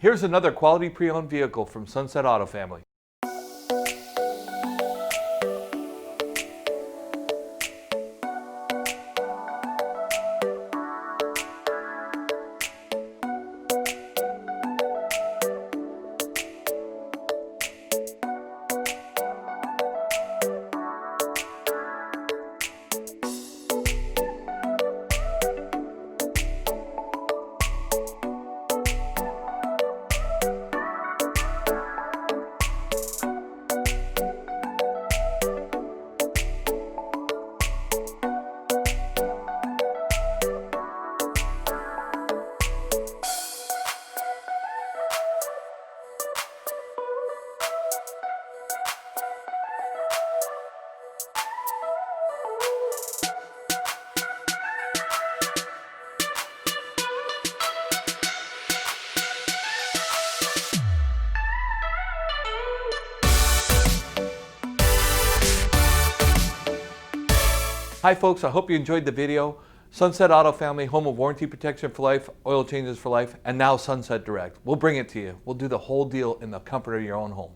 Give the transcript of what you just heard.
Here's another quality pre-owned vehicle from Sunset Auto Family. Hi folks, I hope you enjoyed the video. Sunset Auto Family, home of warranty protection for life, oil changes for life, and now Sunset Direct. We'll bring it to you. We'll do the whole deal in the comfort of your own home.